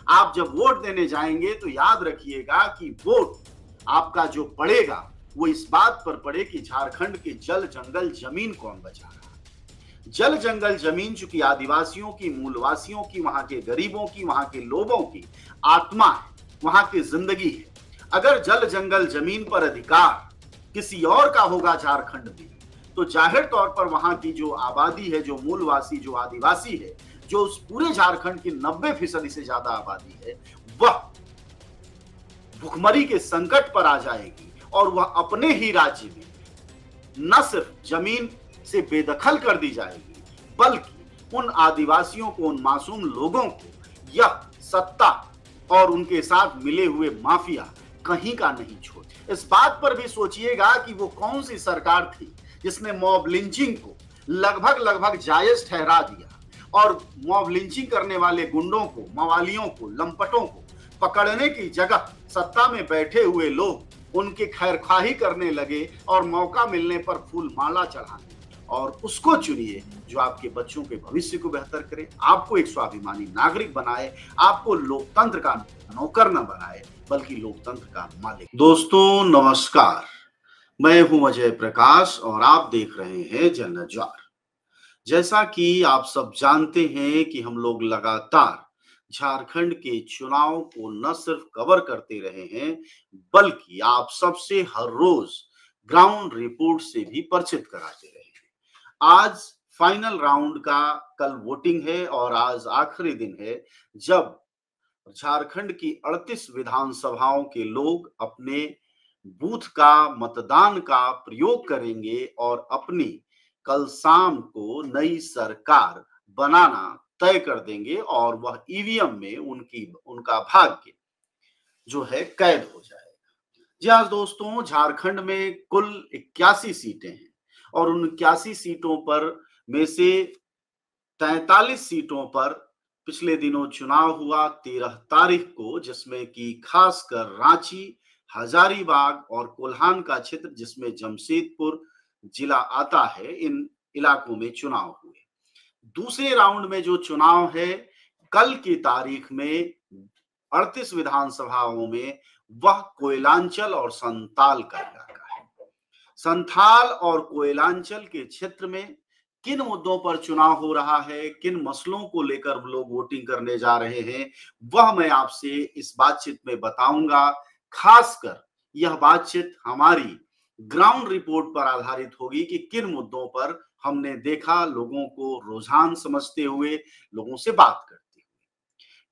आप जब वोट देने जाएंगे तो याद रखिएगा कि वोट आपका जो पड़ेगा वो इस बात पर पड़े कि झारखंड के जल जंगल जमीन कौन बचा रहा है। जल जंगल जमीन चूंकि आदिवासियों की, मूलवासियों की, वहां के गरीबों की, वहां के लोगों की आत्मा है, वहां की जिंदगी है। अगर जल जंगल जमीन पर अधिकार किसी और का होगा झारखंड में, तो जाहिर तौर पर वहां की जो आबादी है, जो मूलवासी, जो आदिवासी है, जो उस पूरे झारखंड की 90% से ज्यादा आबादी है, वह भुखमरी के संकट पर आ जाएगी और वह अपने ही राज्य में न सिर्फ जमीन से बेदखल कर दी जाएगी, बल्कि उन आदिवासियों को, उन मासूम लोगों को यह सत्ता और उनके साथ मिले हुए माफिया कहीं का नहीं छोड़। इस बात पर भी सोचिएगा कि वो कौन सी सरकार थी जिसने मॉब लिंचिंग को लगभग जायज ठहरा दिया और मॉब लिंचिंग करने वाले गुंडों को, मवालियों को, लंपटों को पकड़ने की जगह सत्ता में बैठे हुए लोग उनकी खैरख्वाही करने लगे और मौका मिलने पर फूल माला चढ़ाने। और उसको चुनिए जो आपके बच्चों के भविष्य को बेहतर करे, आपको एक स्वाभिमानी नागरिक बनाए, आपको लोकतंत्र का नौकर न बनाए बल्कि लोकतंत्र का मालिक। दोस्तों नमस्कार, मैं हूं अजय प्रकाश और आप देख रहे हैं जनज्वार। जैसा कि आप सब जानते हैं कि हम लोग लगातार झारखंड के चुनाव को न सिर्फ कवर करते रहे हैं, बल्कि आप सबसे हर रोज ग्राउंड रिपोर्ट से भी परिचित कराते रहे हैं। आज फाइनल राउंड का कल वोटिंग है और आज आखिरी दिन है जब झारखंड की 38 विधानसभाओं के लोग अपने बूथ का मतदान का प्रयोग करेंगे और अपनी कल शाम को नई सरकार बनाना तय कर देंगे और वह ईवीएम में उनका भाग्य जो है कैद हो जाएगा। जी हाँ दोस्तों, झारखंड में कुल 81 सीटें हैं और उन 81 सीटों पर में से 43 सीटों पर पिछले दिनों चुनाव हुआ 13 तारीख को, जिसमें कि खासकर रांची, हजारीबाग और कोल्हान का क्षेत्र जिसमें जमशेदपुर जिला आता है, इन इलाकों में चुनाव हुए। दूसरे राउंड में जो चुनाव है कल की तारीख में 38 विधानसभाओं में, वह कोयलांचल और संताल का इलाका है। संथाल और कोयलांचल के क्षेत्र में किन मुद्दों पर चुनाव हो रहा है, किन मसलों को लेकर लोग वोटिंग करने जा रहे हैं, वह मैं आपसे इस बातचीत में बताऊंगा। खासकर यह बातचीत हमारी ग्राउंड रिपोर्ट पर आधारित होगी कि किन मुद्दों पर हमने देखा लोगों को रुझान समझते हुए, लोगों से बात करते हुए।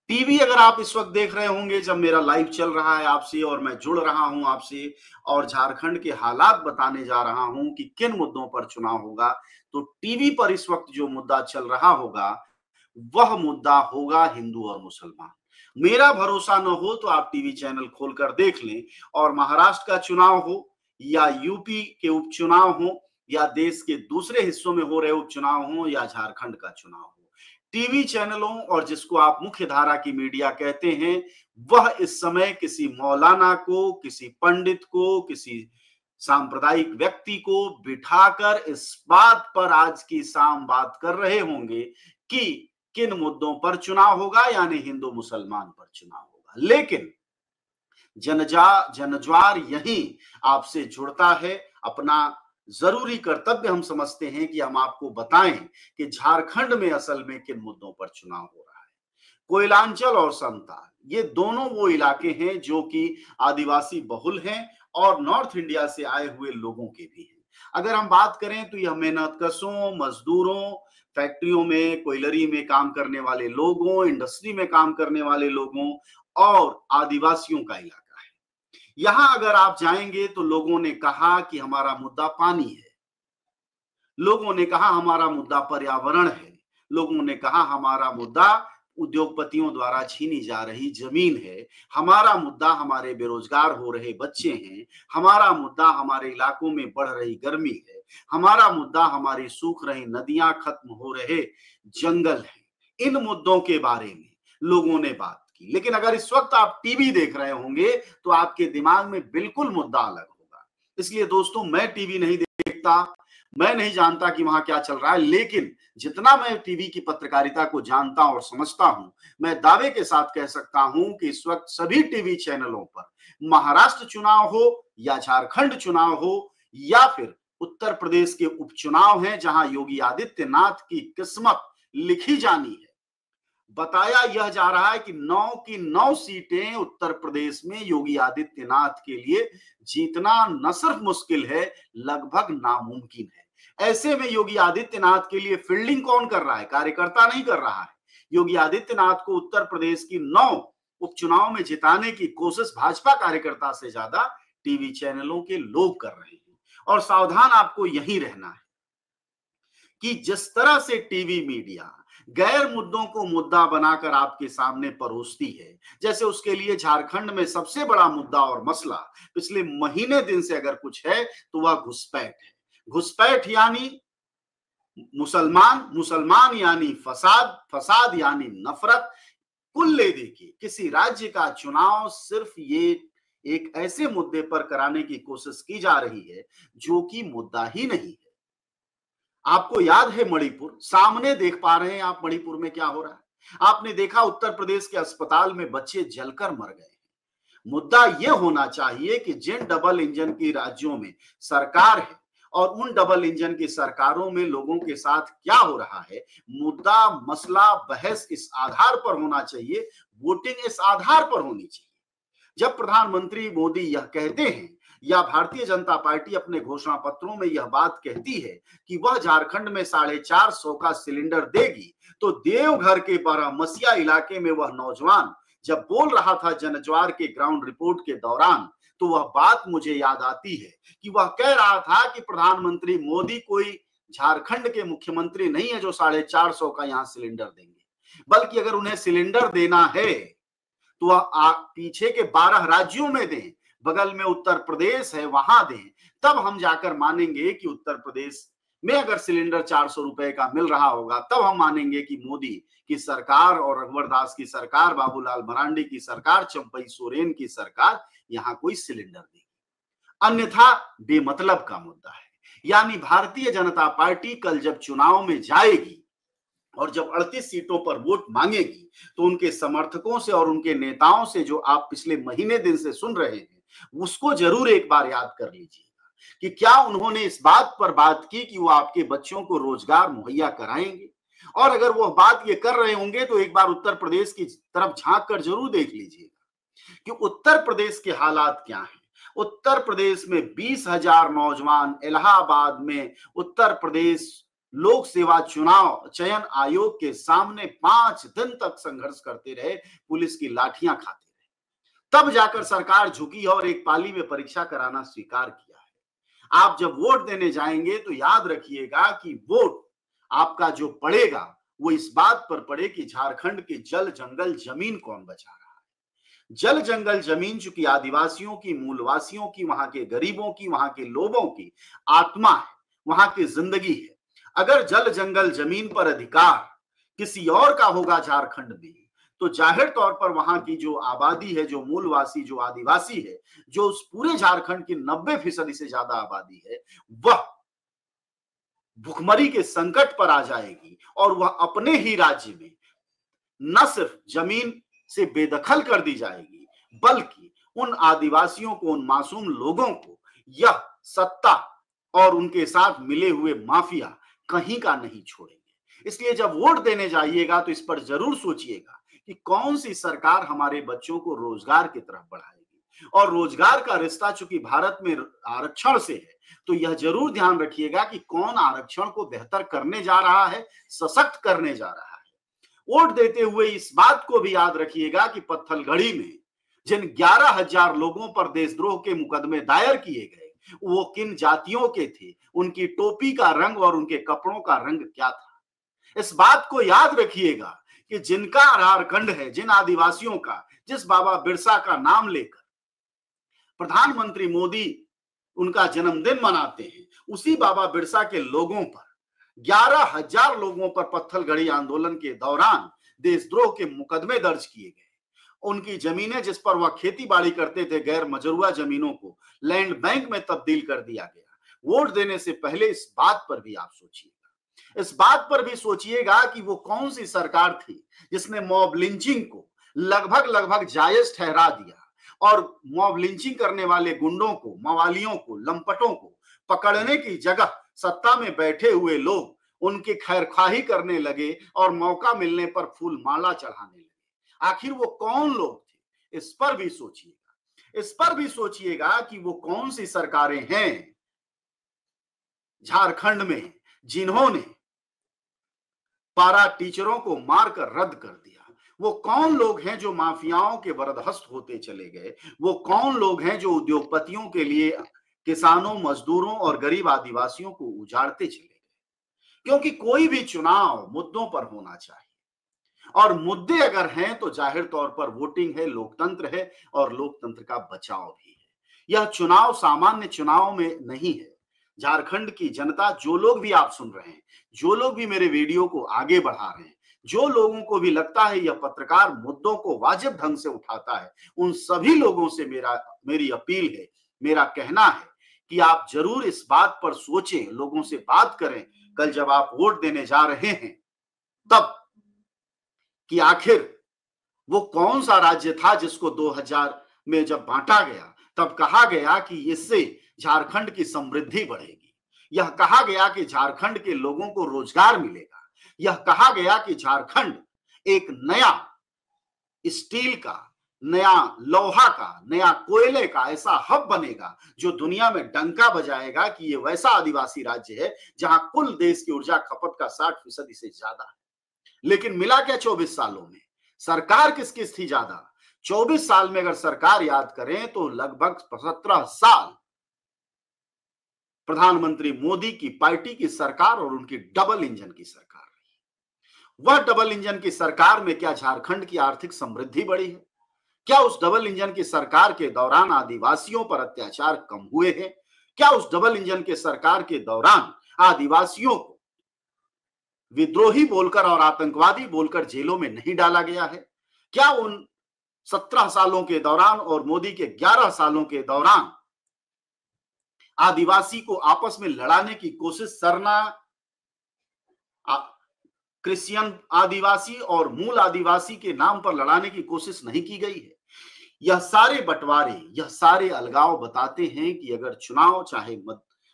टीवी अगर आप इस वक्त देख रहे होंगे जब मेरा लाइव चल रहा है आपसे और मैं जुड़ रहा हूं आपसे और झारखंड के हालात बताने जा रहा हूं कि किन मुद्दों पर चुनाव होगा, तो टीवी पर इस वक्त जो मुद्दा चल रहा होगा वह मुद्दा होगा हिंदू और मुसलमान। मेरा भरोसा न हो तो आप टीवी चैनल खोलकर देख लें और महाराष्ट्र का चुनाव हो या यूपी के उपचुनाव हो या देश के दूसरे हिस्सों में हो रहे उपचुनाव हो या झारखंड का चुनाव हो, टीवी चैनलों और जिसको आप मुख्य धारा की मीडिया कहते हैं, वह इस समय किसी मौलाना को, किसी पंडित को, किसी सांप्रदायिक व्यक्ति को बिठाकर इस बात पर आज की शाम बात कर रहे होंगे कि किन मुद्दों पर चुनाव होगा, यानी हिंदू मुसलमान पर चुनाव होगा। लेकिन जनज्वार यही आपसे जुड़ता है। अपना जरूरी कर्तव्य हम समझते हैं कि हम आपको बताएं कि झारखंड में असल में किन मुद्दों पर चुनाव हो रहा है। कोयलांचल और संताल, ये दोनों वो इलाके हैं जो कि आदिवासी बहुल हैं और नॉर्थ इंडिया से आए हुए लोगों के भी हैं। अगर हम बात करें तो यह मेहनतकशों, मजदूरों, फैक्ट्रियों में, कोयलरी में काम करने वाले लोगों, इंडस्ट्री में काम करने वाले लोगों और आदिवासियों का इलाका। यहां अगर आप जाएंगे तो लोगों ने कहा कि हमारा मुद्दा पानी है, लोगों ने कहा हमारा मुद्दा पर्यावरण है, लोगों ने कहा हमारा मुद्दा उद्योगपतियों द्वारा छीनी जा रही जमीन है, हमारा मुद्दा हमारे बेरोजगार हो रहे बच्चे हैं, हमारा मुद्दा हमारे इलाकों में बढ़ रही गर्मी है, हमारा मुद्दा हमारी सूख रही नदियां, खत्म हो रहे जंगल हैं। इन मुद्दों के बारे में लोगों ने बात की। लेकिन अगर इस वक्त आप टीवी देख रहे होंगे तो आपके दिमाग में बिल्कुल मुद्दा अलग होगा। इसलिए दोस्तों, मैं टीवी नहीं देखता, मैं नहीं जानता कि वहां क्या चल रहा है, लेकिन जितना मैं टीवी की पत्रकारिता को जानता और समझता हूं, मैं दावे के साथ कह सकता हूं कि इस वक्त सभी टीवी चैनलों पर महाराष्ट्र चुनाव हो या झारखंड चुनाव हो या फिर उत्तर प्रदेश के उपचुनाव हैं जहां योगी आदित्यनाथ की किस्मत लिखी जानी है, बताया यह जा रहा है कि 9 की 9 सीटें उत्तर प्रदेश में योगी आदित्यनाथ के लिए जीतना न सिर्फ मुश्किल है, लगभग नामुमकिन है। ऐसे में योगी आदित्यनाथ के लिए फील्डिंग कौन कर रहा है? कार्यकर्ता नहीं कर रहा है। योगी आदित्यनाथ को उत्तर प्रदेश की 9 उपचुनाव में जिताने की कोशिश भाजपा कार्यकर्ता से ज्यादा टीवी चैनलों के लोग कर रहे हैं। और सावधान आपको यही रहना है कि जिस तरह से टीवी मीडिया गैर मुद्दों को मुद्दा बनाकर आपके सामने परोसती है, जैसे उसके लिए झारखंड में सबसे बड़ा मुद्दा और मसला पिछले महीने दिन से अगर कुछ है तो वह घुसपैठ है। घुसपैठ यानी मुसलमान, मुसलमान यानी फसाद, फसाद यानी नफरत। कुल ले देखिए, किसी राज्य का चुनाव सिर्फ ये एक ऐसे मुद्दे पर कराने की कोशिश की जा रही है जो कि मुद्दा ही नहीं है। आपको याद है मणिपुर, सामने देख पा रहे हैं आप मणिपुर में क्या हो रहा है। आपने देखा उत्तर प्रदेश के अस्पताल में बच्चे जलकर मर गए। मुद्दा यह होना चाहिए कि जिन डबल इंजन की राज्यों में सरकार है और उन डबल इंजन की सरकारों में लोगों के साथ क्या हो रहा है, मुद्दा, मसला, बहस इस आधार पर होना चाहिए, वोटिंग इस आधार पर होनी चाहिए। जब प्रधानमंत्री मोदी यह कहते हैं या भारतीय जनता पार्टी अपने घोषणा पत्रों में यह बात कहती है कि वह झारखंड में 450 का सिलेंडर देगी, तो देवघर के बारामसिया इलाके में वह नौजवान जब बोल रहा था जनज्वार के ग्राउंड रिपोर्ट के दौरान, तो वह बात मुझे याद आती है कि वह कह रहा था कि प्रधानमंत्री मोदी कोई झारखंड के मुख्यमंत्री नहीं है जो 450 का यहां सिलेंडर देंगे, बल्कि अगर उन्हें सिलेंडर देना है तो वह पीछे के 12 राज्यों में दें, बगल में उत्तर प्रदेश है वहां दें, तब हम जाकर मानेंगे कि उत्तर प्रदेश में अगर सिलेंडर 400 रुपए का मिल रहा होगा, तब हम मानेंगे कि मोदी की सरकार और रघुवर दास की सरकार, बाबूलाल मरांडी की सरकार, चंपई सोरेन की सरकार यहां कोई सिलेंडर देगी। अन्यथा बेमतलब का मुद्दा है। यानी भारतीय जनता पार्टी कल जब चुनाव में जाएगी और जब 38 सीटों पर वोट मांगेगी, तो उनके समर्थकों से और उनके नेताओं से जो आप पिछले महीने दिन से सुन रहे हैं, उसको जरूर एक बार याद कर लीजिएगा कि क्या उन्होंने इस बात पर बात की कि वो आपके बच्चों को रोजगार मुहैया कराएंगे। और अगर वो बात ये कर रहे होंगे तो एक बार उत्तर प्रदेश की तरफ झांक कर जरूर देख लीजिएगा कि उत्तर प्रदेश के हालात क्या हैं। उत्तर प्रदेश में 20,000 नौजवान इलाहाबाद में उत्तर प्रदेश लोक सेवा चुनाव चयन आयोग के सामने 5 दिन तक संघर्ष करते रहे, पुलिस की लाठियां खाते रहे, तब जाकर सरकार झुकी और एक पाली में परीक्षा कराना स्वीकार किया है। आप जब वोट देने जाएंगे तो याद रखिएगा कि वोट आपका जो पड़ेगा वो इस बात पर पड़े कि झारखंड के जल जंगल जमीन कौन बचा रहा है। जल जंगल जमीन चूंकि आदिवासियों की, मूलवासियों की, वहां के गरीबों की, वहां के लोगों की आत्मा है, वहां की जिंदगी है। अगर जल जंगल जमीन पर अधिकार किसी और का होगा झारखंड में, तो जाहिर तौर पर वहां की जो आबादी है, जो मूलवासी, जो आदिवासी है, जो उस पूरे झारखंड की 90% से ज्यादा आबादी है, वह भुखमरी के संकट पर आ जाएगी और वह अपने ही राज्य में न सिर्फ जमीन से बेदखल कर दी जाएगी, बल्कि उन आदिवासियों को, उन मासूम लोगों को यह सत्ता और उनके साथ मिले हुए माफिया कहीं का नहीं छोड़ेंगे। इसलिए जब वोट देने जाइएगा तो इस पर जरूर सोचिएगा कि कौन सी सरकार हमारे बच्चों को रोजगार की तरफ बढ़ाएगी। और रोजगार का रिश्ता चूंकि भारत में आरक्षण से है, तो यह जरूर ध्यान रखिएगा कि कौन आरक्षण को बेहतर करने जा रहा है, सशक्त करने जा रहा है। वोट देते हुए इस बात को भी याद रखिएगा कि पत्थलगढ़ी में जिन 11,000 लोगों पर देशद्रोह के मुकदमे दायर किए गए, वो किन जातियों के थे, उनकी टोपी का रंग और उनके कपड़ों का रंग क्या था। इस बात को याद रखिएगा कि जिनका झारखंड है, जिन आदिवासियों का, जिस बाबा बिरसा का नाम लेकर प्रधानमंत्री मोदी उनका जन्मदिन मनाते हैं, उसी बाबा बिरसा के लोगों पर 11,000 लोगों पर पत्थलगढ़ी आंदोलन के दौरान देशद्रोह के मुकदमे दर्ज किए गए। उनकी जमीनें जिस पर वह खेती बाड़ी करते थे, गैर मजरूआ जमीनों को लैंड बैंक में तब्दील कर दिया गया। वोट देने से पहले इस बात पर भी आप सोचिएगा, इस बात पर भी सोचिएगा कि वो कौन सी सरकार थी जिसने मॉब लिंचिंग को लगभग लगभग जायज ठहरा दिया और मॉब लिंचिंग करने वाले गुंडों को, मवालियों को, लंपटों को पकड़ने की जगह सत्ता में बैठे हुए लोग उनकी खैरख्वाही करने लगे और मौका मिलने पर फूल माला चढ़ाने लगे। आखिर वो कौन लोग थे, इस पर भी सोचिएगा, इस पर भी सोचिएगा कि वो कौन सी सरकारें हैं झारखंड में जिन्होंने पारा टीचरों को मारकर रद्द कर दिया। वो कौन लोग हैं जो माफियाओं के बरदहस्त होते चले गए। वो कौन लोग हैं जो उद्योगपतियों के लिए किसानों, मजदूरों और गरीब आदिवासियों को उजाड़ते चले गए। क्योंकि कोई भी चुनाव मुद्दों पर होना चाहिए और मुद्दे अगर हैं तो जाहिर तौर पर वोटिंग है, लोकतंत्र है और लोकतंत्र का बचाव भी है। यह चुनाव सामान्य चुनाव में नहीं है। झारखंड की जनता, जो लोग भी आप सुन रहे हैं, जो लोग भी मेरे वीडियो को आगे बढ़ा रहे हैं, जो लोगों को भी लगता है यह पत्रकार मुद्दों को वाजिब ढंग से उठाता है, उन सभी लोगों से मेरी अपील है, मेरा कहना है कि आप जरूर इस बात पर सोचें, लोगों से बात करें कल जब आप वोट देने जा रहे हैं तब, कि आखिर वो कौन सा राज्य था जिसको 2000 में जब बांटा गया तब कहा गया कि इससे झारखंड की समृद्धि बढ़ेगी। यह कहा गया कि झारखंड के लोगों को रोजगार मिलेगा। यह कहा गया कि झारखंड एक नया स्टील का, नया लोहा का, नया कोयले का ऐसा हब बनेगा जो दुनिया में डंका बजाएगा कि ये वैसा आदिवासी राज्य है जहां कुल देश की ऊर्जा खपत का 60% से ज्यादा है। लेकिन मिला क्या 24 सालों में? सरकार किसकी थी ज्यादा? 24 साल में अगर सरकार याद करें तो लगभग 17 साल प्रधानमंत्री मोदी की पार्टी की सरकार और उनकी डबल इंजन की सरकार रही। वह डबल इंजन की सरकार में क्या झारखंड की आर्थिक समृद्धि बढ़ी है? क्या उस डबल इंजन की सरकार के दौरान आदिवासियों पर अत्याचार कम हुए हैं? क्या उस डबल इंजन के सरकार के दौरान आदिवासियों को विद्रोही बोलकर और आतंकवादी बोलकर जेलों में नहीं डाला गया है? क्या उन 17 सालों के दौरान और मोदी के 11 सालों के दौरान आदिवासी को आपस में लड़ाने की कोशिश, सरना क्रिश्चियन आदिवासी और मूल आदिवासी के नाम पर लड़ाने की कोशिश नहीं की गई है? यह सारे बंटवारे, यह सारे अलगाव बताते हैं कि अगर चुनाव चाहे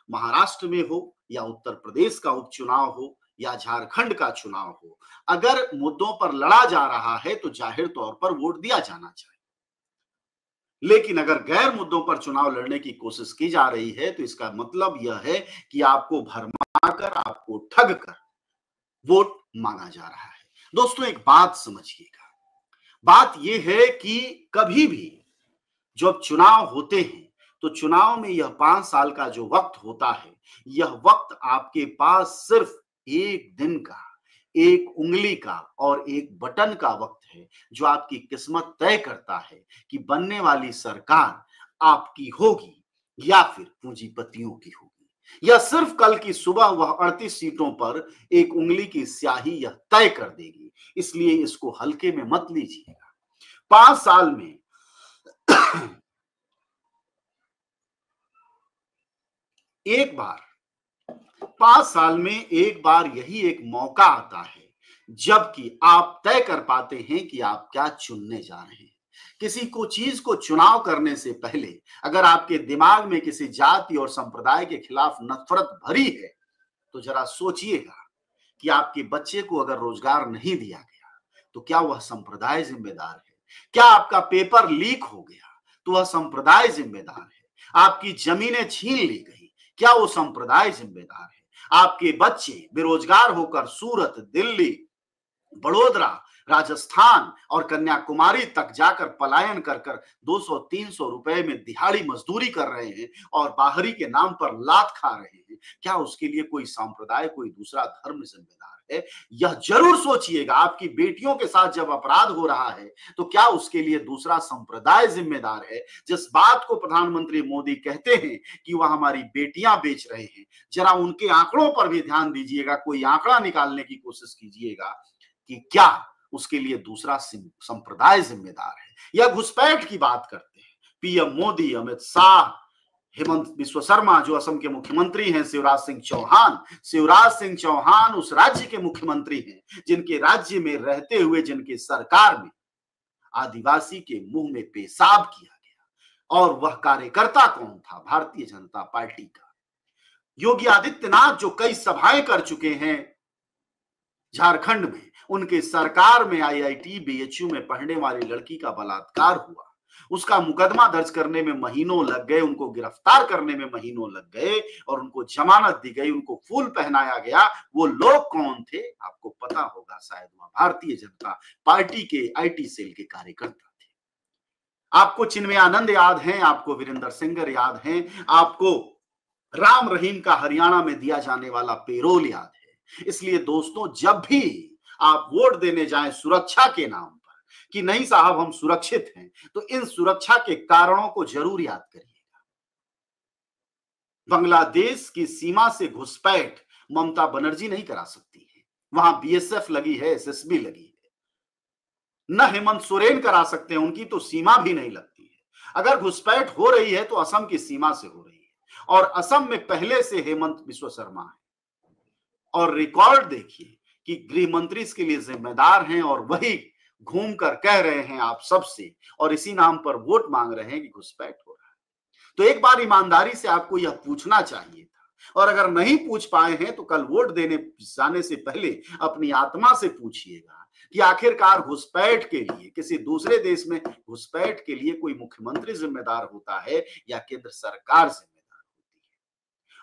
महाराष्ट्र में हो या उत्तर प्रदेश का उपचुनाव हो या झारखंड का चुनाव हो, अगर मुद्दों पर लड़ा जा रहा है तो जाहिर तौर पर वोट दिया जाना चाहिए। लेकिन अगर गैर मुद्दों पर चुनाव लड़ने की कोशिश की जा रही है तो इसका मतलब यह है कि आपको भरमाकर, आपको ठग कर वोट मांगा जा रहा है। दोस्तों एक बात समझिएगा, बात यह है कि कभी भी जब चुनाव होते हैं तो चुनाव में यह 5 साल का जो वक्त होता है, यह वक्त आपके पास सिर्फ एक दिन का, एक उंगली का और एक बटन का वक्त है जो आपकी किस्मत तय करता है कि बनने वाली सरकार आपकी होगी या फिर पूंजीपतियों की होगी, या सिर्फ कल की सुबह वह 38 सीटों पर एक उंगली की स्याही यह तय कर देगी। इसलिए इसको हल्के में मत लीजिएगा। 5 साल में एक बार, 5 साल में एक बार यही एक मौका आता है जबकि आप तय कर पाते हैं कि आप क्या चुनने जा रहे हैं। किसी को चीज को चुनाव करने से पहले अगर आपके दिमाग में किसी जाति और संप्रदाय के खिलाफ नफरत भरी है तो जरा सोचिएगा कि आपके बच्चे को अगर रोजगार नहीं दिया गया तो क्या वह संप्रदाय जिम्मेदार है? क्या आपका पेपर लीक हो गया तो वह संप्रदाय जिम्मेदार है? आपकी जमीनें छीन ली गई, क्या वो संप्रदाय जिम्मेदार है? आपके बच्चे बेरोजगार होकर सूरत, दिल्ली, बड़ोदरा, राजस्थान और कन्याकुमारी तक जाकर पलायन कर 200-300 रुपए में दिहाड़ी मजदूरी कर रहे हैं और बाहरी के नाम पर लात खा रहे हैं, क्या उसके लिए कोई संप्रदाय, कोई दूसरा धर्म जिम्मेदार है? यह जरूर सोचिएगा। आपकी बेटियों के साथ जब अपराध हो रहा है तो क्या उसके लिए दूसरा संप्रदाय जिम्मेदार है? जिस बात को प्रधानमंत्री मोदी कहते हैं कि वह हमारी बेटियां बेच रहे हैं, जरा उनके आंकड़ों पर भी ध्यान दीजिएगा। कोई आंकड़ा निकालने की कोशिश कीजिएगा कि क्या उसके लिए दूसरा संप्रदाय जिम्मेदार है। या घुसपैठ की बात करते हैं, पीएम मोदी, अमित शाह, हेमंत बिस्व शर्मा जो असम के मुख्यमंत्री हैं, शिवराज सिंह चौहान उस राज्य के मुख्यमंत्री हैं जिनके राज्य में रहते हुए, जिनके सरकार में आदिवासी के मुंह में पेशाब किया गया। और वह कार्यकर्ता कौन था? भारतीय जनता पार्टी का योगी आदित्यनाथ, जो कई सभाएं कर चुके हैं झारखंड में। उनके सरकार में आईआईटी बीएचयू में पढ़ने वाली लड़की का बलात्कार हुआ, उसका मुकदमा दर्ज करने में महीनों लग गए, उनको गिरफ्तार करने में महीनों लग गए और उनको जमानत दी गई, उनको फूल पहनाया गया। वो लोग कौन थे? आपको पता होगा शायद, वह भारतीय जनता पार्टी के आईटी सेल के कार्यकर्ता थे। आपको चिन्मय आनंद याद है, आपको वीरेंद्र सिंगर याद है, आपको राम रहीम का हरियाणा में दिया जाने वाला पेरोल याद है। इसलिए दोस्तों, जब भी आप वोट देने जाएं सुरक्षा के नाम पर कि नहीं साहब हम सुरक्षित हैं, तो इन सुरक्षा के कारणों को जरूर याद करिएगा। बांग्लादेश की सीमा से घुसपैठ ममता बनर्जी नहीं करा सकती है, वहां बीएसएफ लगी है, एसएसबी लगी है। न हेमंत सोरेन करा सकते हैं, उनकी तो सीमा भी नहीं लगती है। अगर घुसपैठ हो रही है तो असम की सीमा से हो रही है, और असम में पहले से हेमंत बिस्व शर्मा है। और रिकॉर्ड देखिए कि गृह मंत्री इसके लिए जिम्मेदार हैं और वही घूमकर कह रहे हैं आप सबसे, और इसी नाम पर वोट मांग रहे हैं कि घुसपैठ हो रहा है। तो एक बार ईमानदारी से आपको यह पूछना चाहिए था, और अगर नहीं पूछ पाए हैं तो कल वोट देने जाने से पहले अपनी आत्मा से पूछिएगा कि आखिरकार घुसपैठ के लिए, किसी दूसरे देश में घुसपैठ के लिए कोई मुख्यमंत्री जिम्मेदार होता है या केंद्र सरकार जिम्मेदार?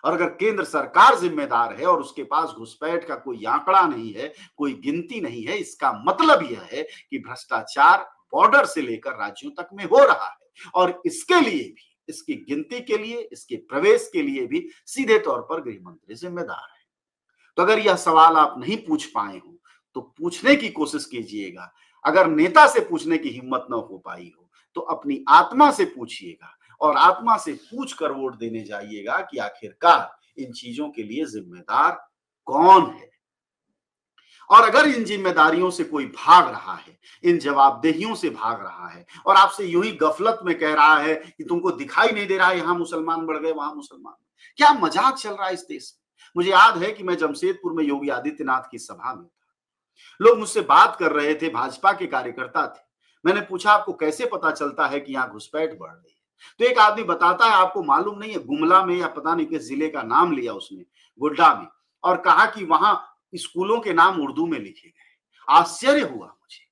और अगर केंद्र सरकार जिम्मेदार है और उसके पास घुसपैठ का कोई आंकड़ा नहीं है, कोई गिनती नहीं है, इसका मतलब यह है कि भ्रष्टाचार बॉर्डर से लेकर राज्यों तक में हो रहा है। और इसके लिए भी, इसकी गिनती के लिए, इसके प्रवेश के लिए भी सीधे तौर पर गृह मंत्री जिम्मेदार है। तो अगर यह सवाल आप नहीं पूछ पाए हो तो पूछने की कोशिश कीजिएगा। अगर नेता से पूछने की हिम्मत न हो पाई हो तो अपनी आत्मा से पूछिएगा, और आत्मा से पूछ कर वोट देने जाइएगा कि आखिरकार इन चीजों के लिए जिम्मेदार कौन है। और अगर इन जिम्मेदारियों से कोई भाग रहा है, इन जवाबदेहियों से भाग रहा है, और आपसे यूं ही गफलत में कह रहा है कि तुमको दिखाई नहीं दे रहा है यहां मुसलमान बढ़ गए, वहां मुसलमान, क्या मजाक चल रहा है इस देश में? मुझे याद है कि मैं जमशेदपुर में योगी आदित्यनाथ की सभा में था, लोग मुझसे बात कर रहे थे, भाजपा के कार्यकर्ता थे। मैंने पूछा आपको कैसे पता चलता है कि यहाँ घुसपैठ बढ़ रही है? तो एक आदमी बताता है आपको मालूम नहीं है, गुमला में या पता नहीं किस जिले का नाम लिया उसने, गोड्डा में, और कहा कि वहां स्कूलों के नाम उर्दू में लिखे गए। आश्चर्य हुआ मुझे,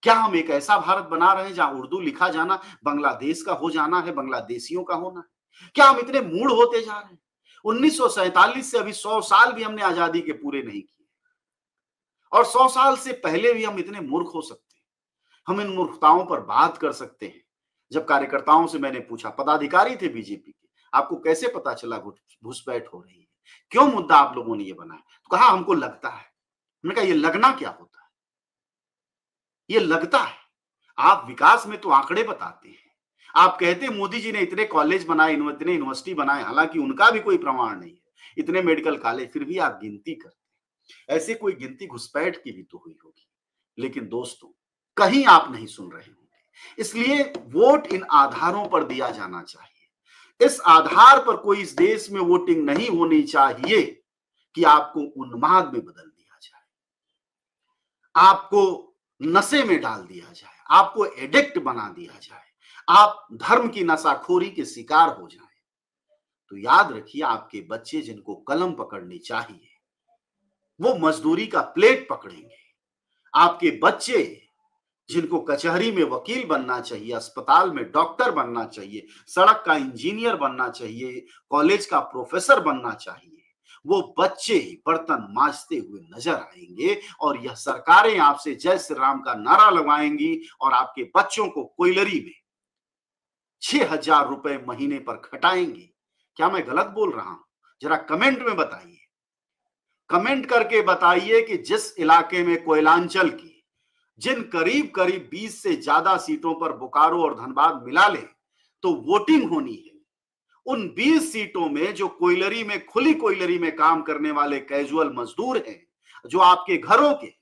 क्या हम एक ऐसा भारत बना रहे हैं जहां उर्दू लिखा जाना बांग्लादेश का हो जाना है, बांग्लादेशियों का होना है? क्या हम इतने मूढ़ होते जा रहे हैं? 1947 से अभी 100 साल भी हमने आजादी के पूरे नहीं किए, और 100 साल से पहले भी हम इतने मूर्ख हो सकते हैं? हम इन मूर्खताओं पर बात कर सकते हैं? जब कार्यकर्ताओं से मैंने पूछा, पदाधिकारी थे बीजेपी के, आपको कैसे पता चला घुसपैठ हो रही है, क्यों मुद्दा आप लोगों ने ये बनाया? तो कहा हमको लगता है। मैंने कहा ये लगना क्या होता है? ये लगता है। आप विकास में तो आंकड़े बताते हैं, आप कहते मोदी जी ने इतने कॉलेज बनाए, इतने यूनिवर्सिटी बनाए, हालांकि उनका भी कोई प्रमाण नहीं है, इतने मेडिकल कॉलेज, फिर भी आप गिनती करते हैं। ऐसे कोई गिनती घुसपैठ की भी तो हुई होगी, लेकिन दोस्तों कहीं आप नहीं सुन रहे होंगे। इसलिए वोट इन आधारों पर दिया जाना चाहिए। इस आधार पर कोई इस देश में वोटिंग नहीं होनी चाहिए कि आपको उन्माद में बदल दिया जाए, आपको नशे में डाल दिया जाए, आपको एडिक्ट बना दिया जाए, आप धर्म की नशाखोरी के शिकार हो जाएं। तो याद रखिए, आपके बच्चे जिनको कलम पकड़नी चाहिए वो मजदूरी का प्लेट पकड़ेंगे। आपके बच्चे जिनको कचहरी में वकील बनना चाहिए, अस्पताल में डॉक्टर बनना चाहिए, सड़क का इंजीनियर बनना चाहिए, कॉलेज का प्रोफेसर बनना चाहिए, वो बच्चे बर्तन मांजते हुए नजर आएंगे, और यह सरकारें आपसे जय श्री राम का नारा लगवाएंगी और आपके बच्चों को कोयलरी में 6,000 रुपए महीने पर खटाएंगी। क्या मैं गलत बोल रहा हूं? जरा कमेंट में बताइए, कमेंट करके बताइए कि जिस इलाके में कोयलांचल की जिन करीब करीब 20 से ज्यादा सीटों पर बोकारो और धनबाद मिला ले तो वोटिंग होनी है, उन 20 सीटों में जो कोयलरी में, खुली कोयलरी में काम करने वाले कैजुअल मजदूर हैं, जो आपके घरों के,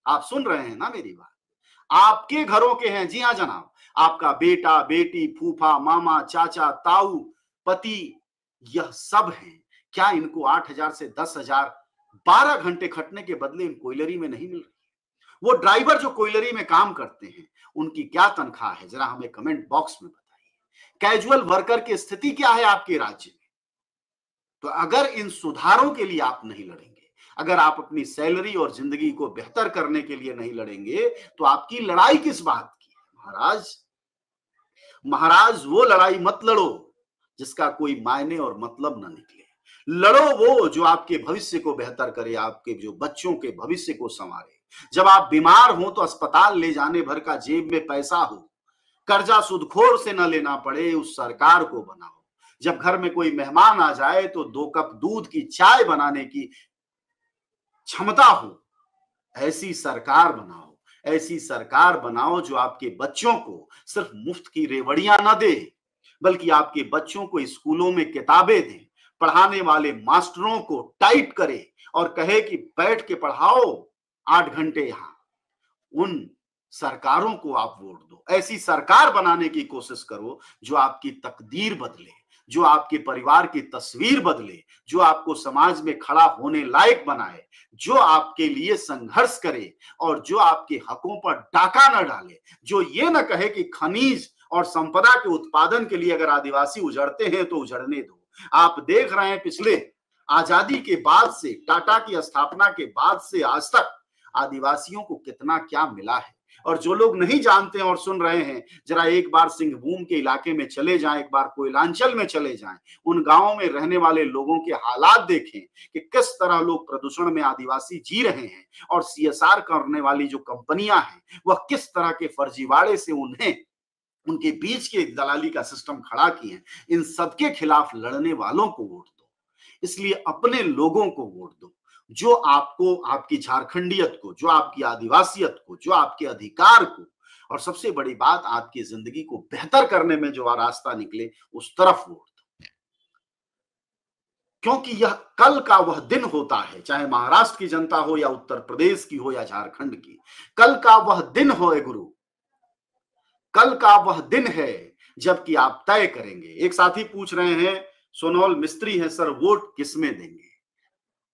आप सुन रहे हैं ना मेरी बात, आपके घरों के हैं। जी हां जनाब, आपका बेटा, बेटी, फूफा, मामा, चाचा, ताऊ, पति, यह सब हैं, क्या इनको 8,000 से 10,000 12 घंटे खटने के बदले इन कोयलरी में नहीं मिल रही? वो ड्राइवर जो कोयलरी में काम करते हैं, उनकी क्या तनख्वाह है? जरा हमें कमेंट बॉक्स में बताइए। कैजुअल वर्कर की स्थिति क्या है आपके राज्य में? तो अगर इन सुधारों के लिए आप नहीं लड़ेंगे, अगर आप अपनी सैलरी और जिंदगी को बेहतर करने के लिए नहीं लड़ेंगे, तो आपकी लड़ाई किस बात की है? महाराज, महाराज वो लड़ाई मत लड़ो जिसका कोई मायने और मतलब न निकले। लड़ो वो जो आपके भविष्य को बेहतर करे, आपके जो बच्चों के भविष्य को संवारे। जब आप बीमार हो तो अस्पताल ले जाने भर का जेब में पैसा हो, कर्जा सूदखोर से न लेना पड़े, उस सरकार को बनाओ। जब घर में कोई मेहमान आ जाए तो 2 कप दूध की चाय बनाने की क्षमता हो, ऐसी सरकार बनाओ। ऐसी सरकार बनाओ जो आपके बच्चों को सिर्फ मुफ्त की रेवड़ियां न दे, बल्कि आपके बच्चों को स्कूलों में किताबें दे, पढ़ाने वाले मास्टरों को टाइट करे और कहे कि बैठ के पढ़ाओ 8 घंटे यहां। उन सरकारों को आप वोट दो। ऐसी सरकार बनाने की कोशिश करो जो आपकी तकदीर बदले, जो आपके परिवार की तस्वीर बदले, जो आपको समाज में खड़ा होने लायक बनाए, जो आपके लिए संघर्ष करे और जो आपके हकों पर डाका न डाले, जो ये न कहे कि खनिज और संपदा के उत्पादन के लिए अगर आदिवासी उजड़ते हैं तो उजड़ने दो। आप देख रहे हैं पिछले आजादी के बाद से, टाटा की स्थापना के बाद से आज तक आदिवासियों को कितना क्या मिला है। और जो लोग नहीं जानते हैं और सुन रहे हैं, जरा एक बार सिंहभूम के इलाके में चले जाएं, एक बार कोयलांचल में चले जाएं, उन गांवों में रहने वाले लोगों के हालात देखें कि किस तरह लोग प्रदूषण में आदिवासी जी रहे हैं, और सीएसआर करने वाली जो कंपनियां हैं वह किस तरह के फर्जीवाड़े से उन्हें उनके बीच के दलाली का सिस्टम खड़ा किए हैं। इन सबके खिलाफ लड़ने वालों को वोट दो। इसलिए अपने लोगों को वोट दो जो आपको, आपकी झारखंडियत को, जो आपकी आदिवासियत को, जो आपके अधिकार को, और सबसे बड़ी बात आपकी जिंदगी को बेहतर करने में जो रास्ता निकले, उस तरफ वोट दो। क्योंकि यह कल का वह दिन होता है, चाहे महाराष्ट्र की जनता हो या उत्तर प्रदेश की हो या झारखंड की, कल का वह दिन हो गुरु, कल का वह दिन है जबकि आप तय करेंगे। एक साथी पूछ रहे हैं, सोनोल मिस्त्री है सर, वोट किसमें देंगे?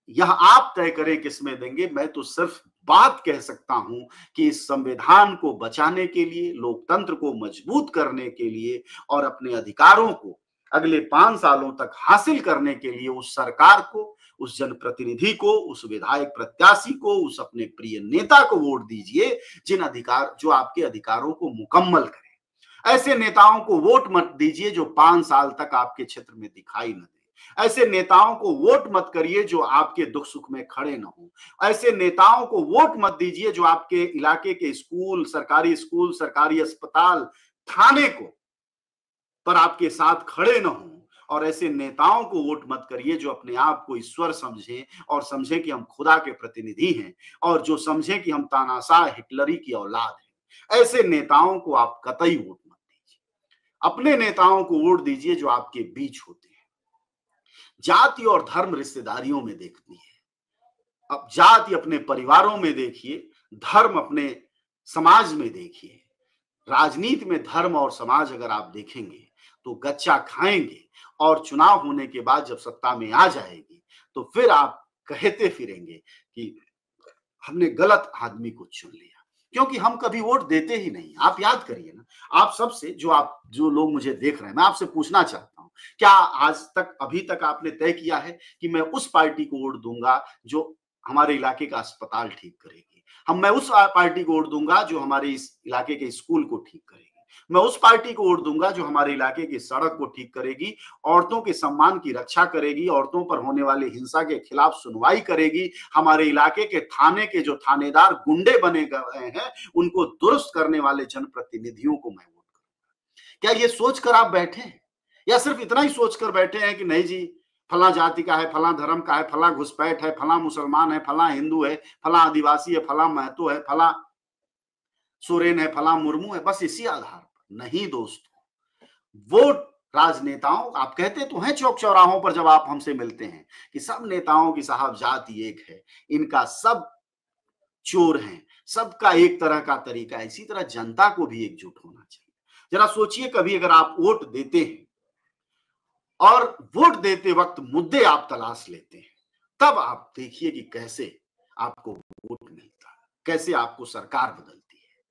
यह आप तय करें किसमें देंगे। मैं तो सिर्फ बात कह सकता हूं कि इस संविधान को बचाने के लिए, लोकतंत्र को मजबूत करने के लिए और अपने अधिकारों को अगले 5 सालों तक हासिल करने के लिए उस सरकार को, उस जनप्रतिनिधि को, उस विधायक प्रत्याशी को, उस अपने प्रिय नेता को वोट दीजिए जो आपके अधिकारों को मुकम्मल करे। ऐसे नेताओं को वोट मत दीजिए जो 5 साल तक आपके क्षेत्र में दिखाई न दे। ऐसे नेताओं को वोट मत करिए जो आपके दुख सुख में खड़े न हो। ऐसे नेताओं को वोट मत दीजिए जो आपके इलाके के स्कूल, सरकारी अस्पताल, थाने को पर आपके साथ खड़े न हो। और ऐसे नेताओं को वोट मत करिए जो अपने आप को ईश्वर समझें और समझें कि हम खुदा के प्रतिनिधि हैं, और जो समझें कि हम तानाशाह हिटलरी की औलाद हैं। ऐसे नेताओं को आप कतई वोट मत दीजिए। अपने नेताओं को वोट दीजिए जो आपके बीच होते हैं। जाति और धर्म रिश्तेदारियों में देखती है, अब जाति अपने परिवारों में देखिए, धर्म अपने समाज में देखिए। राजनीति में धर्म और समाज अगर आप देखेंगे तो गच्चा खाएंगे, और चुनाव होने के बाद जब सत्ता में आ जाएगी तो फिर आप कहते फिरेंगे कि हमने गलत आदमी को चुन लिया, क्योंकि हम कभी वोट देते ही नहीं। आप याद करिए ना, आप सबसे, जो लोग मुझे देख रहे हैं, मैं आपसे पूछना चाहता हूं, क्या आज तक, अभी तक आपने तय किया है कि मैं उस पार्टी को वोट दूंगा जो हमारे इलाके का अस्पताल ठीक करेगी, मैं उस पार्टी को वोट दूंगा जो हमारे इस इलाके के स्कूल को ठीक करेगी, मैं उस पार्टी को वोट दूंगा जो हमारे इलाके की सड़क को ठीक करेगी, औरतों के सम्मान की रक्षा करेगी, औरतों पर होने वाली हिंसा के खिलाफ सुनवाई करेगी, हमारे इलाके के थाने के जो थानेदार गुंडे बने गए हैं उनको दुरुस्त करने वाले जनप्रतिनिधियों को मैं वोट करूंगा। क्या ये सोचकर आप बैठे हैं, या सिर्फ इतना ही सोचकर बैठे हैं कि नहीं जी फला जाति का है, फला धर्म का है, फला घुसपैठ है, फला मुसलमान है, फला हिंदू है, फला आदिवासी है, फला महतो है, फला सोरेन है, फला मुर्मू है, बस इसी आधार पर? नहीं दोस्तों, वोट राजनेताओं, आप कहते तो हैं चौक चौराहों पर जब आप हमसे मिलते हैं कि सब नेताओं की साहब जाति एक है, इनका सब चोर हैं, सबका एक तरह का तरीका है। इसी तरह जनता को भी एकजुट होना चाहिए। जरा सोचिए, कभी अगर आप वोट देते हैं और वोट देते वक्त मुद्दे आप तलाश लेते हैं, तब आप देखिए कि कैसे आपको वोट मिलता है, कैसे आपको सरकार बदलती है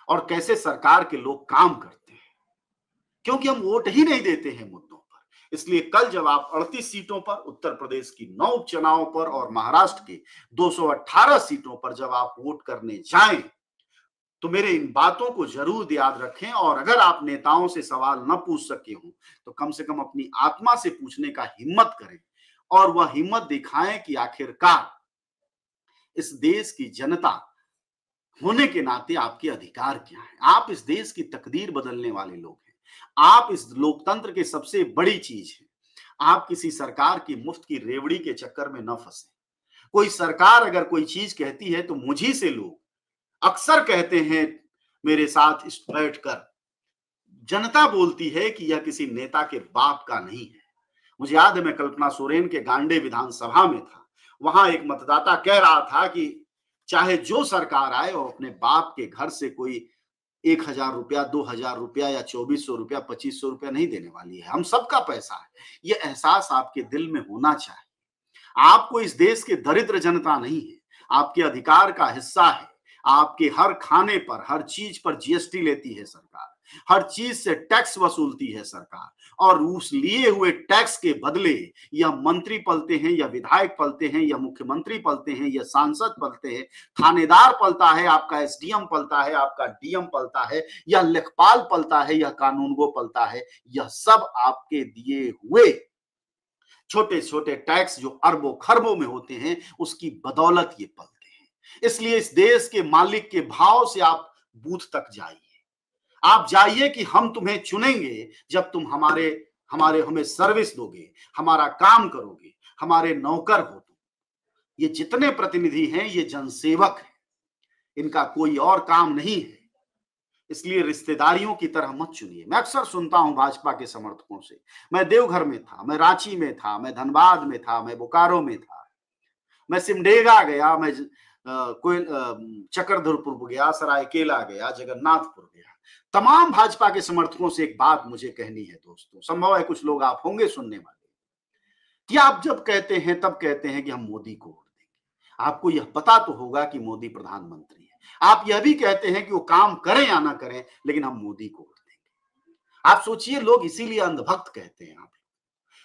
और कैसे सरकार के लोग काम करते हैं, क्योंकि हम वोट ही नहीं देते हैं मुद्दों पर। इसलिए कल जब आप 38 सीटों पर, उत्तर प्रदेश की 9 उपचुनावों पर और महाराष्ट्र के 218 सीटों पर जब आप वोट करने जाएं, तो मेरे इन बातों को जरूर याद रखें। और अगर आप नेताओं से सवाल न पूछ सके हो तो कम से कम अपनी आत्मा से पूछने का हिम्मत करें और वह हिम्मत दिखाएं कि आखिरकार इस देश की जनता होने के नाते आपके अधिकार क्या है। आप इस देश की तकदीर बदलने वाले लोग हैं। आप इस लोकतंत्र के सबसे बड़ी चीज है। आप किसी सरकार की मुफ्त की रेवड़ी के चक्कर में न फंसे। कोई सरकार अगर कोई चीज कहती है तो मुझी से लोग अक्सर कहते हैं मेरे साथ बैठकर, जनता बोलती है कि यह किसी नेता के बाप का नहीं है। मुझे याद है मैं कल्पना सोरेन के गांडे विधानसभा में था। वहां एक मतदाता कह रहा था कि चाहे जो सरकार आए वो अपने बाप के घर से कोई 1,000 रुपया, 2,000 रुपया या 2,400 रुपया, 2,500 रुपया नहीं देने वाली है। हम सबका पैसा है। ये एहसास आपके दिल में होना चाहिए। आपको इस देश के दरिद्र जनता नहीं है, आपके अधिकार का हिस्सा है। आपके हर खाने पर, हर चीज पर जीएसटी लेती है सरकार, हर चीज से टैक्स वसूलती है सरकार, और उस लिए हुए टैक्स के बदले या मंत्री पलते हैं, या विधायक पलते हैं, या मुख्यमंत्री पलते हैं, या सांसद पलते हैं, थानेदार पलता है, आपका एसडीएम पलता है, आपका डीएम पलता है, या लेखपाल पलता है, या कानूनगो पलता है। यह सब आपके दिए हुए छोटे छोटे टैक्स जो अरबों खरबों में होते हैं, उसकी बदौलत ये पलते हैं। इसलिए इस देश के मालिक के भाव से आप बूथ तक जाइए। आप जाइए कि हम तुम्हें चुनेंगे जब तुम हमें सर्विस दोगे, हमारा काम करोगे, हमारे नौकर हो तुम। ये जितने प्रतिनिधि हैं ये जनसेवक हैं, इनका कोई और काम नहीं है। इसलिए रिश्तेदारियों की तरह मत चुनिए। मैं अक्सर सुनता हूं भाजपा के समर्थकों से, मैं देवघर में था, मैं रांची में था, मैं धनबाद में था, मैं बोकारो में था, मैं सिमडेगा गया, मैं कोई चक्रधरपुर गया, सरायकेला गया, जगन्नाथपुर गया। तमाम भाजपा के समर्थकों से एक बात मुझे कहनी है दोस्तों, संभव है कुछ लोग आप होंगे सुनने वाले, कि आप जब कहते हैं तब कहते हैं कि हम मोदी को वोट देंगे। आपको यह पता तो होगा कि मोदी प्रधानमंत्री है। आप यह भी कहते हैं कि वो काम करें या ना करें, लेकिन हम मोदी को वोट देंगे। आप सोचिए, लोग इसीलिए अंधभक्त कहते हैं।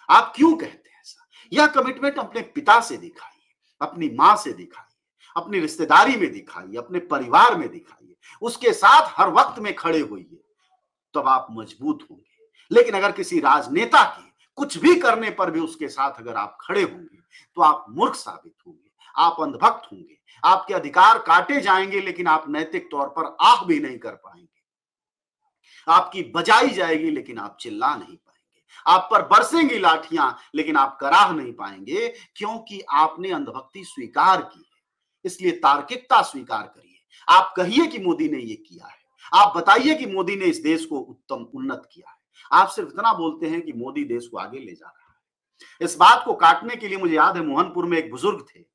आप क्यों कहते हैं ऐसा? यह कमिटमेंट अपने पिता से दिखाइए, अपनी मां से दिखाइए, अपनी रिश्तेदारी में दिखाइए, अपने परिवार में दिखाइए, उसके साथ हर वक्त में खड़े होइए, तब आप मजबूत होंगे। लेकिन अगर किसी राजनेता के कुछ भी करने पर भी उसके साथ अगर आप खड़े होंगे तो आप मूर्ख साबित होंगे, आप अंधभक्त होंगे, आपके अधिकार काटे जाएंगे, लेकिन आप नैतिक तौर पर आह भी नहीं कर पाएंगे। आपकी बजाई जाएगी लेकिन आप चिल्ला नहीं पाएंगे, आप पर बरसेंगी लाठियां लेकिन आप कराह नहीं पाएंगे, क्योंकि आपने अंधभक्ति स्वीकार की है। इसलिए तार्किकता स्वीकार करिए। आप कहिए कि मोदी ने ये किया है, आप बताइए कि मोदी ने इस देश को उत्तम उन्नत किया है। आप सिर्फ इतना बोलते हैं कि मोदी देश को आगे ले जा रहा है। इस बात को काटने के लिए मुझे याद है मोहनपुर में एक बुजुर्ग थे।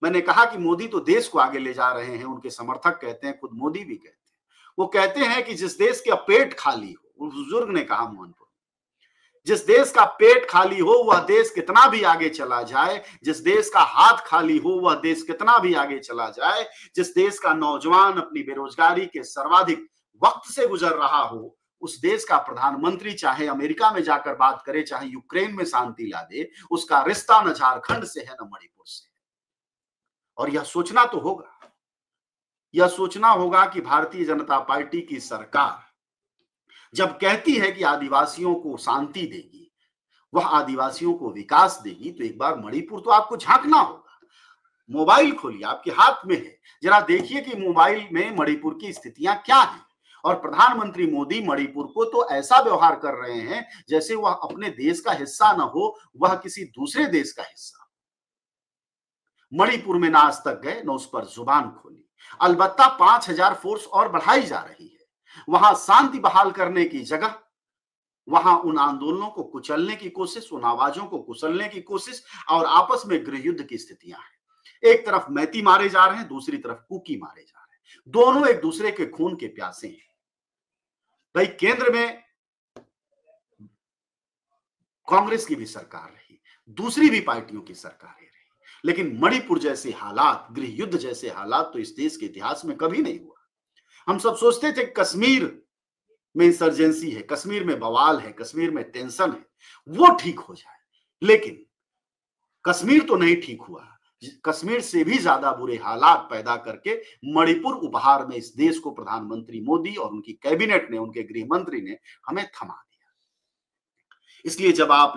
मैंने कहा कि मोदी तो देश को आगे ले जा रहे हैं, उनके समर्थक कहते हैं, खुद मोदी भी कहते हैं। वो कहते हैं कि जिस देश का पेट खाली हो, उस बुजुर्ग ने कहा मोहनपुर, जिस देश का पेट खाली हो वह देश कितना भी आगे चला जाए, जिस देश का हाथ खाली हो वह देश कितना भी आगे चला जाए, जिस देश का नौजवान अपनी बेरोजगारी के सर्वाधिक वक्त से गुजर रहा हो, उस देश का प्रधानमंत्री चाहे अमेरिका में जाकर बात करे, चाहे यूक्रेन में शांति ला दे, उसका रिश्ता न झारखंड से है न मणिपुर से। और यह सोचना तो होगा, यह सोचना होगा कि भारतीय जनता पार्टी की सरकार जब कहती है कि आदिवासियों को शांति देगी, वह आदिवासियों को विकास देगी, तो एक बार मणिपुर तो आपको झांकना होगा। मोबाइल खोलिए, आपके हाथ में है, जरा देखिए कि मोबाइल में मणिपुर की स्थितियां क्या हैं। और प्रधानमंत्री मोदी मणिपुर को तो ऐसा व्यवहार कर रहे हैं जैसे वह अपने देश का हिस्सा न हो, वह किसी दूसरे देश का हिस्सा। मणिपुर में ना आज तक गए, न उस पर जुबान खोली। अलबत्ता 5,000 फोर्स और बढ़ाई जा रही है। वहां शांति बहाल करने की जगह वहां उन आंदोलनों को कुचलने की कोशिश, उन आवाजों को कुचलने की कोशिश, और आपस में गृह युद्ध की स्थितियां हैं। एक तरफ मैती मारे जा रहे हैं, दूसरी तरफ कुकी मारे जा रहे हैं। दोनों एक दूसरे के खून के प्यासे हैं। भाई केंद्र में कांग्रेस की भी सरकार रही, दूसरी भी पार्टियों की सरकारें रही, लेकिन मणिपुर जैसे हालात, गृह युद्ध जैसे हालात तो इस देश के इतिहास में कभी नहीं हुआ। हम सब सोचते थे कश्मीर में इंसर्जेंसी है, कश्मीर में बवाल है, कश्मीर में टेंशन है, वो ठीक हो जाए, लेकिन कश्मीर तो नहीं ठीक हुआ। कश्मीर से भी ज्यादा बुरे हालात पैदा करके मणिपुर उपहार में इस देश को प्रधानमंत्री मोदी और उनकी कैबिनेट ने, उनके गृह मंत्री ने हमें थमा दिया। इसलिए जब आप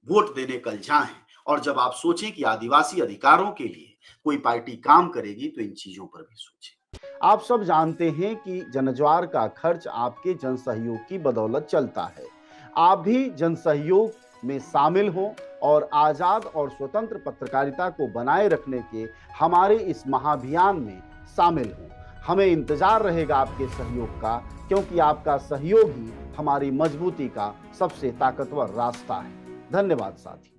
वोट देने कल जाएं और जब आप सोचें कि आदिवासी अधिकारों के लिए कोई पार्टी काम करेगी, तो इन चीजों पर भी सोचें। आप सब जानते हैं कि जनज्वार का खर्च आपके जनसहयोग की बदौलत चलता है। आप भी जनसहयोग में शामिल हों और आजाद और स्वतंत्र पत्रकारिता को बनाए रखने के हमारे इस महाअभियान में शामिल हों। हमें इंतजार रहेगा आपके सहयोग का, क्योंकि आपका सहयोग ही हमारी मजबूती का सबसे ताकतवर रास्ता है। धन्यवाद साथी।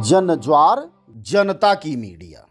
जनज्वार, जनता की मीडिया।